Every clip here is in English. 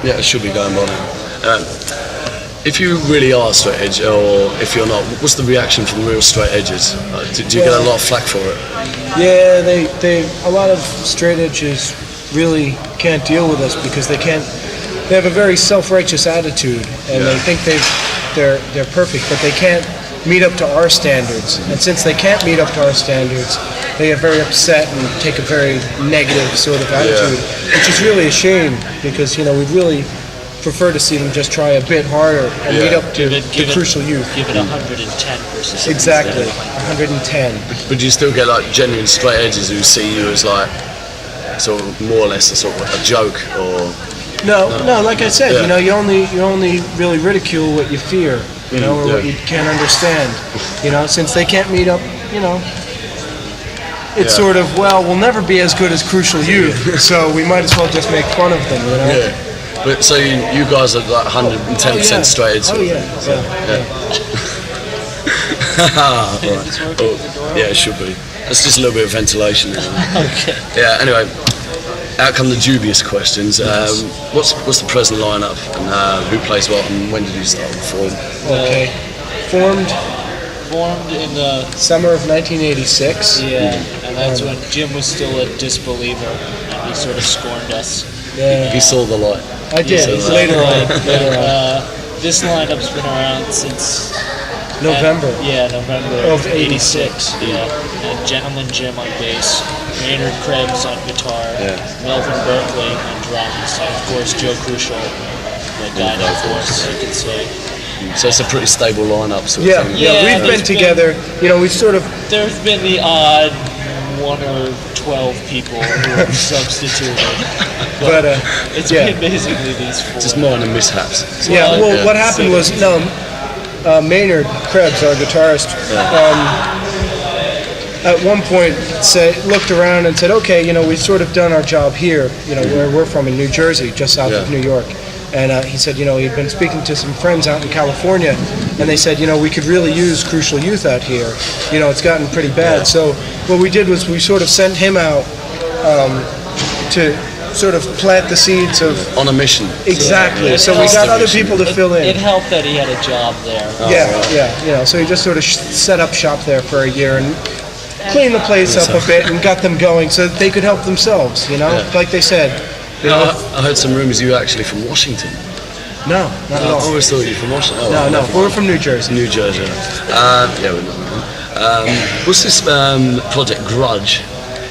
Yeah, it should be going by now. If you really are straight edge, or if you're not, what's the reaction from real straight edges? Do you get a lot of flack for it? Yeah, a lot of straight edges really can't deal with us because they have a very self-righteous attitude, and they think they're perfect, but they can't meet up to our standards. And since they can't meet up to our standards, they get very upset and take a very negative sort of attitude, which is really a shame because we'd really prefer to see them just try a bit harder and meet up to the crucial youth. Give it 110%. Exactly, 110. But you still get like genuine straight edges who see you as like sort of more or less a sort of a joke, or no. Like I said, you only really ridicule what you fear, or what you can't understand. Since they can't meet up, it's sort of, we'll never be as good as crucial youth, so we might as well just make fun of them. Yeah. But so you guys are like 110% straight edge. Oh yeah. Yeah, it should be. That's just a little bit of ventilation. Okay. Yeah. Anyway, out come the dubious questions. What's the present lineup, and who plays what, and when did you start to form? Okay. Formed in the summer of 1986. Yeah, and that's when Jim was still a disbeliever, and he sort of scorned us. Yeah. He saw the light. I did. Later on. This lineup's been around since November. November of '86. Yeah, and Gentleman Jim on bass, Maynard Krebs on guitar, Melvin Berkeley on drums, and of course Joe Crucial, the dyno force, you could say. So it's a pretty stable lineup. Yeah, we've been together. We've sort of. There's been the odd 1 or 12 people who have substituted, but it's been basically these 4. Just minor mishaps. What happened was Maynard Krebs, our guitarist, at one point looked around and said, "Okay, we've sort of done our job here. Where we're from in New Jersey, just south of New York." And he said, he'd been speaking to some friends out in California, and they said, we could really use Crucial Youth out here. It's gotten pretty bad. So what we did was we sort of sent him out to sort of plant the seeds of... On a mission. Exactly. So we got other people to fill in. It helped that he had a job there. So he just sort of set up shop there for a year and cleaned the place up a bit and got them going so that they could help themselves, like they said. I heard some rumors you were actually from Washington. No, not at all. I always thought you were from Washington. No, we're from New Jersey. New Jersey. What's this project, Grudge?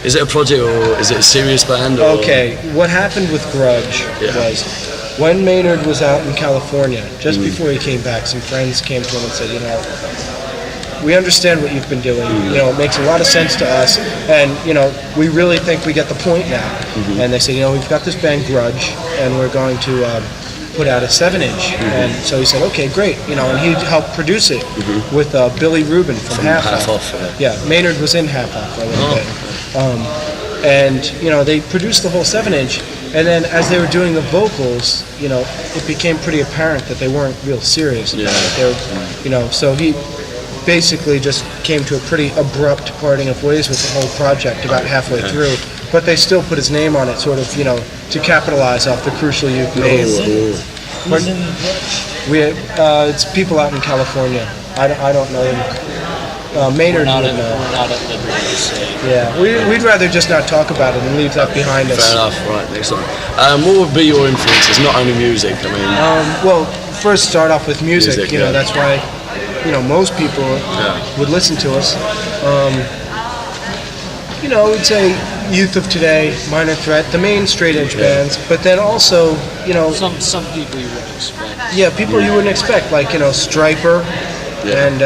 Is it a project or is it a serious band? Or? Okay, what happened with Grudge was when Maynard was out in California, just before he came back, some friends came to him and said, we understand what you've been doing. It makes a lot of sense to us, and we really think we get the point now. And they said, we've got this band Grudge, and we're going to put out a 7-inch. And so he said, okay, great. And he helped produce it with Billy Rubin from Half Off. Yeah, Maynard was in Half Off for a little bit. And they produced the whole 7-inch. And then as they were doing the vocals, it became pretty apparent that they weren't real serious about it. They were, so he basically just came to a pretty abrupt parting of ways with the whole project about halfway through. But they still put his name on it, sort of, to capitalize off the Crucial Youth name. Who's in Grudge? It's people out in California. I don't know them. Maynard would know. We're not at liberty to say. Yeah, we'd rather just not talk about it and leave that behind us. Fair enough, right, next one. What would be your influences, not only music? First start off with music. That's why most people would listen to us. We'd say Youth of Today, Minor Threat, the main straight edge bands, but then also, some people you wouldn't expect. Yeah, people you wouldn't expect, like, Stryper, and,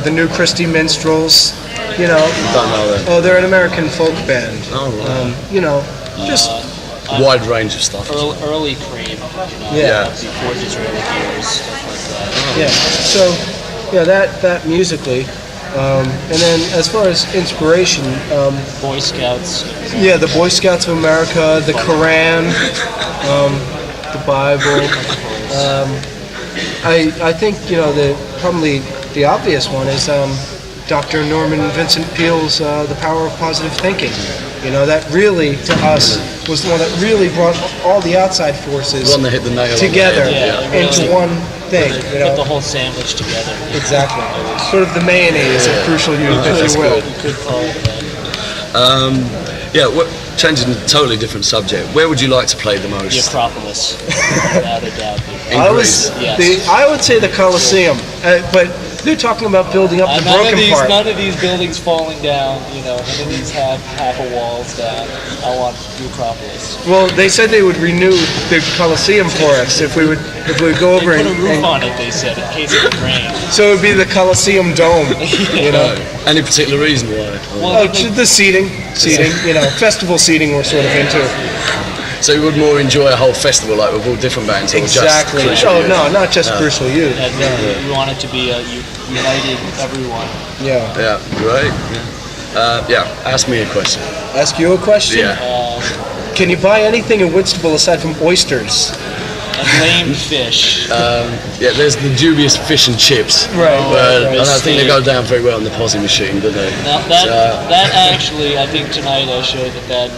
the New Christie Minstrels, Don't know that. Oh, they're an American folk band. Oh, right. Just... wide range of stuff. Early Cream, before Disraeli Gears, stuff like that. So, that musically. And then as far as inspiration... Boy Scouts. Yeah, the Boy Scouts of America, the Koran, the Bible. I think, probably the obvious one is Dr. Norman Vincent Peale's The Power of Positive Thinking. That really, to us, was the one that really brought all the outside forces The one that hit the nail on the together head, yeah. into one thing. You Put the know, whole sandwich together. exactly. Sort of the mayonnaise of Crucial Youth, if That's you will. good. You could call it that. Changing a totally different subject. Where would you like to play the The most? Acropolis, without a doubt. In Greece. Yes. I would say the Colosseum, but they're talking about building up the broken part. None of these buildings falling down, none of these have half a walls down. I want the Acropolis. Well, they said they would renew the Colosseum for us if we would go over They put a roof and on it, they said, in case it would rain. so it would be the Colosseum Dome. You know, Any particular reason why? Well, the seating. Festival seating we're sort of into. So you would more enjoy a whole festival like with all different bands, or Exactly. just Crucial Oh Youth? no, not just Crucial Youth. and we want it to be a united everyone. Yeah. Yeah, great. Ask me a question. Ask you a question. Yeah. Can you buy anything in Whitstable aside from oysters? And lame fish. There's the dubious fish and chips. Right, But right, I don't think they steak. go down very well in the posse machine, do they? Now that actually, I think tonight I showed that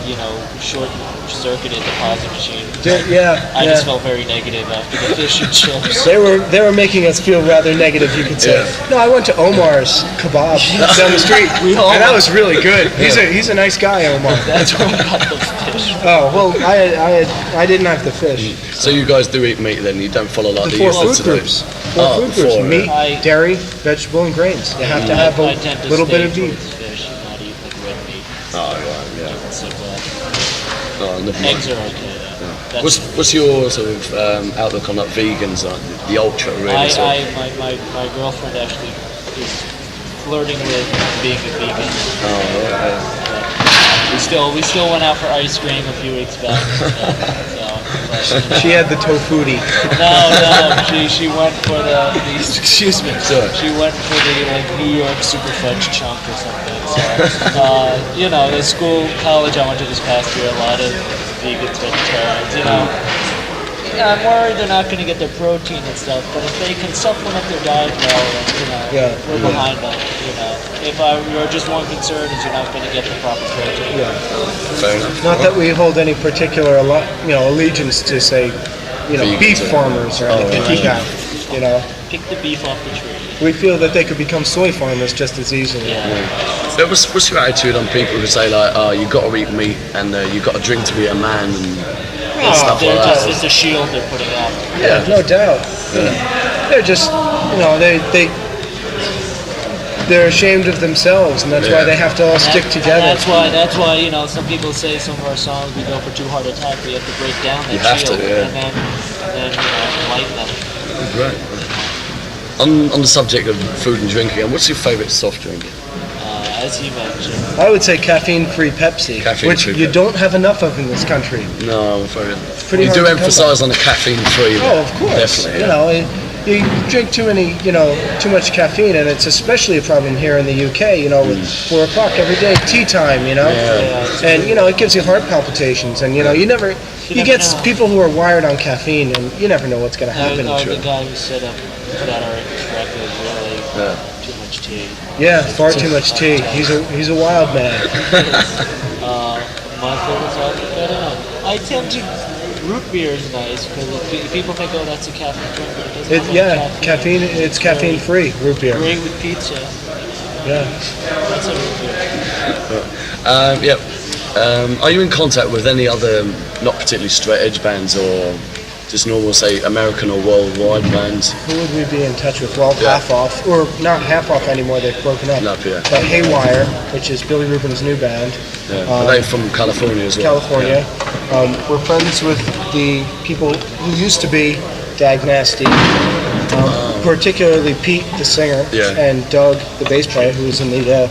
short-circuited the posi machine. I just felt very negative after the fish and chips. They were making us feel rather negative, you could say. Yeah. No, I went to Omar's Kebab down the street, and that was really good. He's a nice guy, Omar. That's where I got the fish. Oh well, I didn't have the fish. So you guys do eat meat then? You don't follow like The the four usual food to do? groups. Four food groups: four, meat, yeah. dairy, vegetable, and grains. You have to have I tend a to little bit stay of meat. towards fish and not eat like red meat. Oh, right, yeah. So Oh, never mind. eggs are okay though. What's your sort of outlook on like vegans, like the ultra really? My girlfriend actually is flirting with being a vegan. We still went out for ice cream a few weeks back. She had the tofuti. No, she went for the excuse me. Sorry. She went for the New York Super Fudge chunk or something. So the college I went to this past year, a lot of vegans, vegetarians. I'm worried they're not going to get their protein and stuff, but if they can supplement their diet well, we're behind them. If your just one concern is you're not going to get the proper protein. Yeah. Fair enough. Not that we hold any particular allegiance to say, beef farmers or anything like that. Pick the beef off the tree. We feel that they could become soy farmers just as easily. Yeah. So what's your attitude on people who say like, oh, you got to eat meat and you got to drink to be a man and stuff like that? It's a shield they're putting out. Yeah, no doubt. They're just, they're ashamed of themselves, and that's why they have to all stick together. That's why some people say some of our songs we go for too hard attack. We have to break down that shield and then enlighten them. Right. On the subject of food and drinking, what's your favourite soft drink? As you mentioned. I would say caffeine-free Pepsi, which you don't have enough of in this country. No, I'm afraid. Pretty You hard do to come emphasise on the caffeine-free. Oh, of course. Definitely. You drink too much caffeine, and it's especially a problem here in the UK. With 4 o'clock every day, tea time. And it gives you heart palpitations, and you get people who are wired on caffeine, and you never know what's going to happen. The guy who put out our record really too much tea. Yeah, far too much tea. He's a wild man. My favorite soft drink, I don't know. I tend to. Root beer is nice because people think, oh, that's a caffeine drink, but it doesn't have caffeine. It's caffeine-free root beer. Great with pizza. Yeah. That's a root beer. Are you in contact with any other, not particularly straight edge bands or just normal, say, American or worldwide bands? Who would we be in touch with? Well, Half Off, or not Half Off anymore, they've broken up. But Haywire, which is Billy Rubin's new band. Are they from California as well? California. We're friends with the people who used to be Dag Nasty, particularly Pete, the singer, and Doug, the bass player, who's in the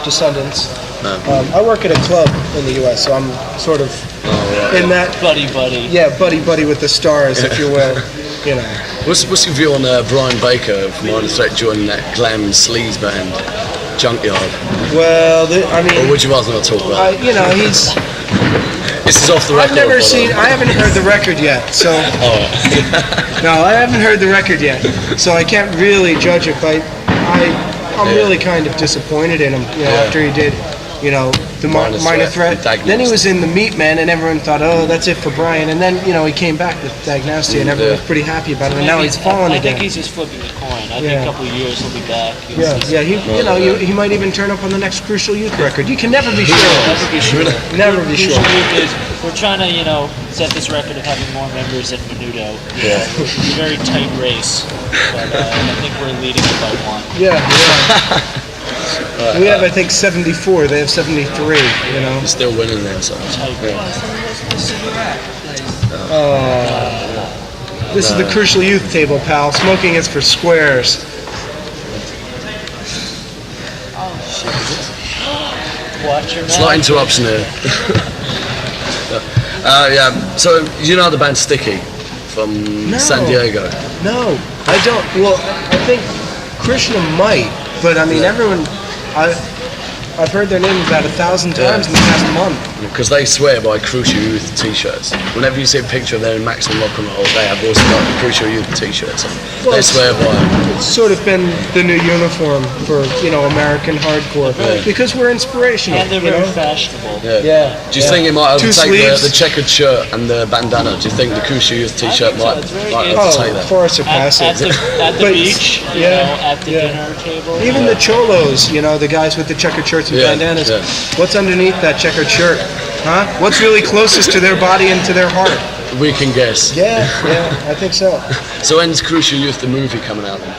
Descendants. I work at a club in the U.S., so I'm sort of in that buddy. Yeah, buddy with the stars, if you will. What's your view on Brian Baker from Minor Threat joining that glam sleaze band, Junkyard? Well, or would you rather not talk about it? He's. This is off the record. I haven't heard the record yet, so. No, I haven't heard the record yet, so I can't really judge it. But I'm really kind of disappointed in him. After he did you know, the Minor Threat. Then he was in the Meatman, and everyone thought, oh, that's it for Brian. And then, you know, he came back with Diagnosty, and everyone was pretty happy about it. And now he's fallen again. I think he's just flipping the coin. I think a couple of years he'll be back. He might even turn up on the next Crucial Youth record. You can never be sure. Never be sure. Never be sure. We're trying to, you know, set this record of having more members than Menudo. It's a very tight race, but I think we're leading it by one. Yeah. We have, I think, 74. They have 73. You know, You're still winning there, so. This is the Crucial Youth table, pal. Smoking is for squares. Watch your Slight interruption here. So you know the band Stikky from San Diego? No, I don't. Well, I think Krishna might, but I mean, everyone. I've heard their name about 1,000 times in the past month. Because they swear by Crucial Youth t-shirts. Whenever you see a picture of them in Maximum Rock and Roll, they have also got the Crucial Youth t-shirts. They swear by it. It's sort of been the new uniform for, you know, American hardcore. Because we're inspirational. And they're very fashionable. Do you think it might overtake the checkered shirt and the bandana? Do you think the Crucial Youth t-shirt might overtake that? Far surpass it. At the beach, you know, at the dinner table. Even the cholos, you know, the guys with the checkered shirts and bandanas. What's underneath that checkered shirt? Huh? What's really closest to their body and to their heart? We can guess. Yeah, I think so. So when's Crucial Youth, the movie, coming out then?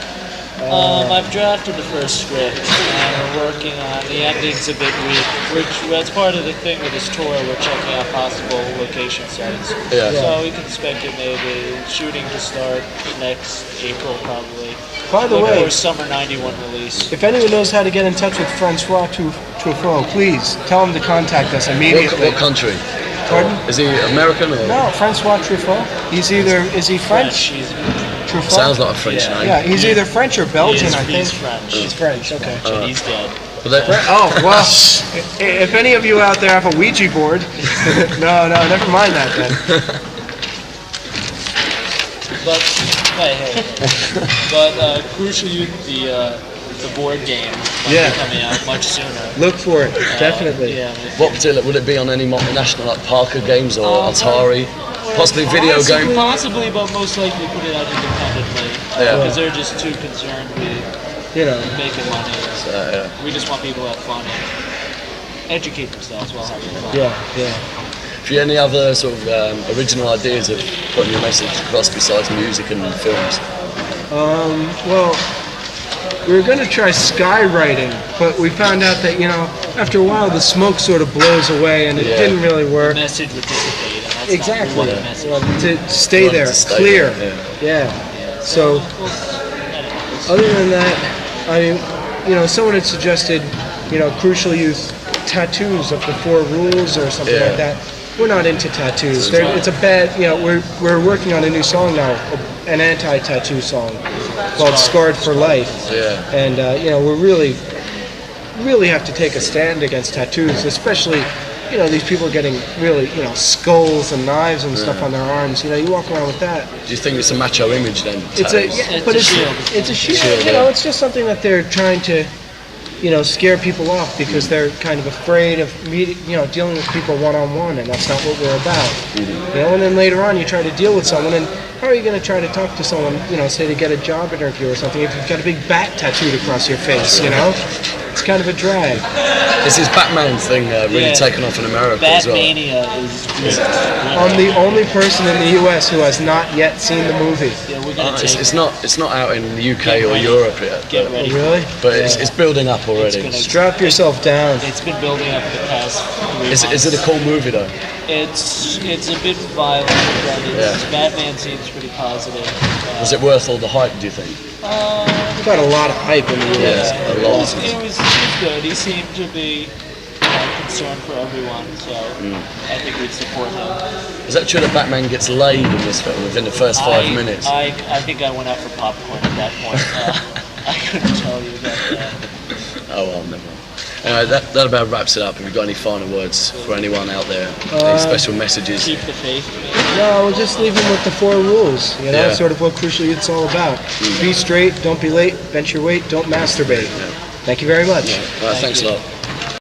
I've drafted the first script, and we're working on the ending's a bit weak. That's part of the thing with this tour. We're checking out possible location sites. So we can expect maybe shooting to start next April, probably. By the way, or summer '91 release. If anyone knows how to get in touch with Francois Truffaut, please tell him to contact us immediately. What country? Pardon? Is he American or? No, Francois Truffaut. Is he French? Truffaut? Sounds like a French name. Yeah, he's either French or Belgian, I think. He's French. He's French, okay. And he's dead. Oh, well, if any of you out there have a Ouija board, no, never mind that then. But Crucial Youth, the board game, might be coming out much sooner. Look for it, definitely. What particular, would it be on any multinational, like Parker Games or Atari? Possibly video game? Possibly, but most likely put it out independently. Because they're just too concerned with making money. We just want people to have fun and educate themselves while having fun. Have you any other sort of original ideas of putting your message across besides music and films? Well, we were going to try skywriting, but we found out that, you know, after a while the smoke sort of blows away and it didn't really work. The message would dissipate. And that's exactly. Not the message. To stay there, clear. So, other than that, I mean, you know, someone had suggested, you know, Crucial Youth tattoos of the 4 rules or something like that. We're not into tattoos. It's a bad, you know, we're working on a new song now, an anti-tattoo song called Scarred for Life. And, you know, we really have to take a stand against tattoos, especially, you know, these people are getting really, you know, skulls and knives and stuff on their arms. You know, you walk around with that. Do you think it's a macho image then? It's a shield. You know, it's just something that they're trying to, you know, scare people off because they're kind of afraid of dealing with people one-on-one, and that's not what we're about. You know, and then later on you try to deal with someone, and how are you going to try to talk to someone, you know, say to get a job interview or something, if you've got a big bat tattooed across your face, you know? It's kind of a drag. Is this Batman thing really taken off in America as well? Batmania is great. I'm the only person in the US who has not yet seen the movie. It's not out in the UK or Europe yet. Get ready. Really? But it's building up already. Strap yourself down. It's been building up the past 3 months. Is it a cool movie though? It's a bit violent, but Batman seems pretty positive. Was it worth all the hype, do you think? We've got a lot of hype in the US. It was good. He seemed to be concerned for everyone, so I think we'd support him. Is that true that Batman gets laid in this film within the first 5 minutes? I think I went out for popcorn at that point. I couldn't tell you that. Oh well, never mind. Anyway, that about wraps it up. Have you got any final words for anyone out there? Any special messages? Keep the faith. No, we'll just leave them with the 4 rules. You know, that's sort of what Crucial Youth's all about. Be straight, don't be late, bench your weight, don't masturbate. Thank you very much. Thanks a lot.